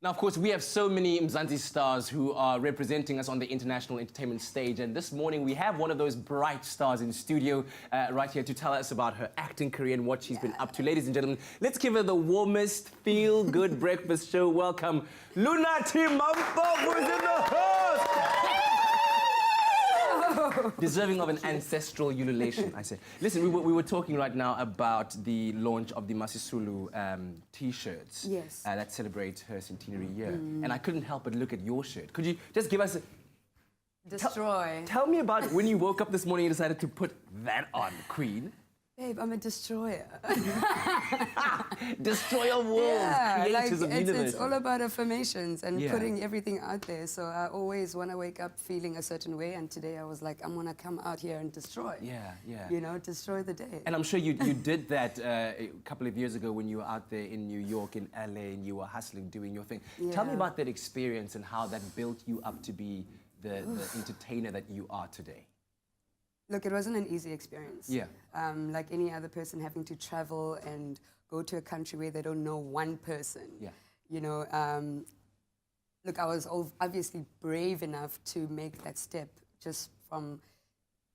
Now, of course, we have so many Mzansi stars who are representing us on the international entertainment stage. And this morning, we have one of those bright stars in studio right here to tell us about her acting career and what she's been up to. Ladies and gentlemen, let's give her the warmest, feel-good breakfast show. Welcome, Lunathi Mampofu is in the house! Deserving of an ancestral ululation, I say. Listen, we were talking right now about the launch of the Masisulu T-shirts. Yes. That celebrate her centenary year. And I couldn't help but look at your shirt. Could you just give us a... Destroy. Tell me about when you woke up this morning and decided to put that on, Queen. Babe, I'm a destroyer. Destroyer worlds, creators of universe. It's all about affirmations and putting everything out there. So I always want to wake up feeling a certain way, and today I was like, I'm going to come out here and destroy. Yeah. You know, destroy the day. And I'm sure you did that a couple of years ago when you were out there in New York, in LA, and you were hustling, doing your thing. Yeah. Tell me about that experience and how that built you up to be the entertainer that you are today. Look, it wasn't an easy experience. Yeah. Like any other person having to travel and go to a country where they don't know one person. Yeah. You know, look, I was obviously brave enough to make that step just from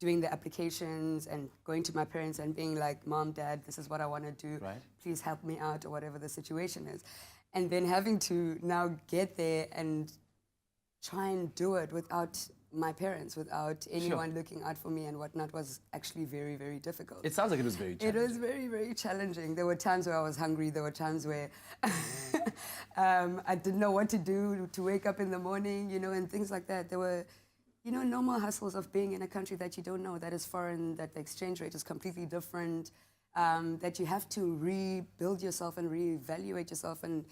doing the applications and going to my parents and being like, Mom, Dad, this is what I want to do. Right. Please help me out, or whatever the situation is. And then having to now get there and try and do it without my parents, without anyone looking out for me and whatnot, was actually very, very difficult. It sounds like it was very challenging. It was very, very challenging. There were times where I was hungry. There were times where I didn't know what to do to wake up in the morning, you know, and things like that. There were, you know, normal hustles of being in a country that you don't know, that is foreign, that the exchange rate is completely different, that you have to rebuild yourself and reevaluate yourself and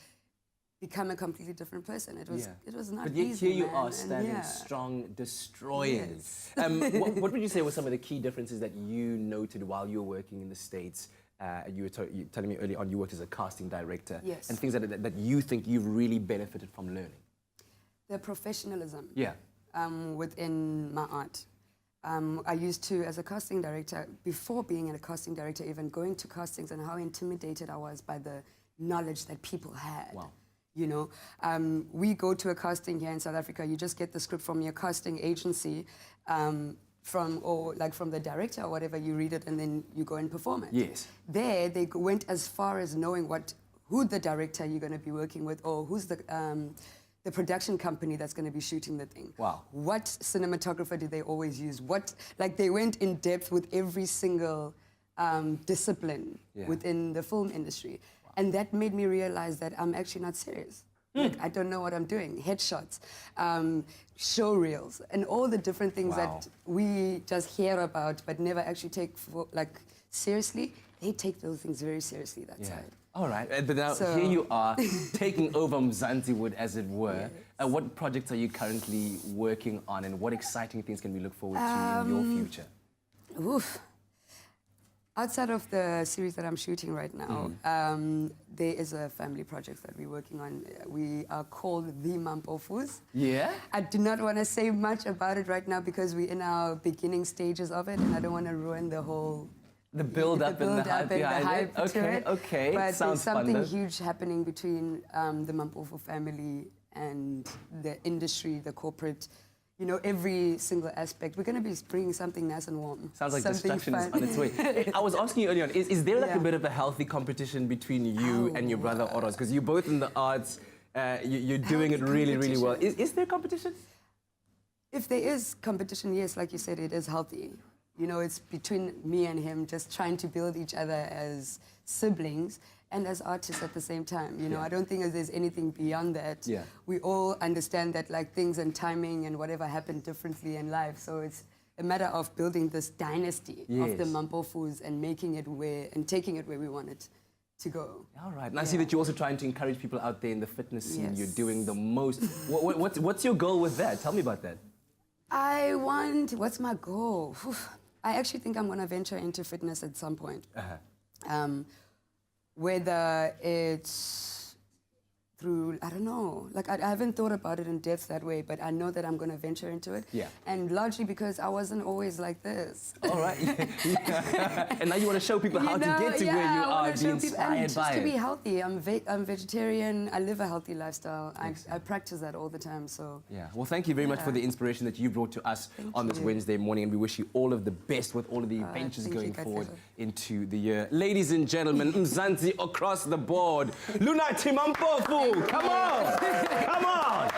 become a completely different person. It was not easy. But yet here you are standing strong, destroying. Yes. What would you say were some of the key differences that you noted while you were working in the States? You were telling me earlier on you worked as a casting director. Yes. And things that you think you've really benefited from learning. The professionalism. Yeah. Within my art. I used to, as a casting director, before being a casting director, even going to castings, and how intimidated I was by the knowledge that people had. Wow. You know, we go to a casting here in South Africa, you just get the script from your casting agency, from the director or whatever, you read it and then you go and perform it. Yes. There, they went as far as knowing who the director you're going to be working with, or who's the production company that's going to be shooting the thing. Wow. What cinematographer do they always use? They went in depth with every single discipline within the film industry. And that made me realize that I'm actually not serious. Like, I don't know what I'm doing. Headshots, show reels, and all the different things that we just hear about but never actually take seriously. They take those things very seriously, that side. All right, but now here you are, taking over Mzansiwood, as it were. Yes. What projects are you currently working on, and what exciting things can we look forward to in your future? Oof. Outside of the series that I'm shooting right now, there is a family project that we're working on. We are called the Mampofus. Yeah? I do not want to say much about it right now because we're in our beginning stages of it, and I don't want to ruin the whole... The build-up and the hype behind it? Okay, but sounds fun, there's something huge happening between the Mampofu family and the industry, the corporate... You know, every single aspect. We're going to be bringing something nice and warm. Sounds like destruction is on its way. I was asking you earlier on, is there like a bit of a healthy competition between you and your brother Oros? Because you're both in the arts, you're doing it really, really well. Is there competition? If there is competition, yes, like you said, it is healthy. You know, it's between me and him, just trying to build each other as siblings and as artists at the same time. You know, I don't think there's anything beyond that. Yeah. We all understand that things and timing and whatever happen differently in life. So it's a matter of building this dynasty of the Mampofus and making it taking it where we want it to go. All right. And I see that you're also trying to encourage people out there in the fitness scene. Yes. You're doing the most. What's your goal with that? Tell me about that. What's my goal? I actually think I'm going to venture into fitness at some point. Whether it's through, I don't know, like I haven't thought about it in depth that way, but I know that I'm going to venture into it. Yeah. And largely because I wasn't always like this. All right. And now you want to show people how to get to where you are, be inspired and by just to it. be healthy. I'm vegetarian. I live a healthy lifestyle. I practice that all the time. So Yeah. Well, thank you very much for the inspiration that you brought to us on this Wednesday morning, and we wish you all of the best with all of the ventures thank you, going guys. forward into the year. Ladies and gentlemen, Mzansi across the board. Lunathi Mampofu, come on! Come on!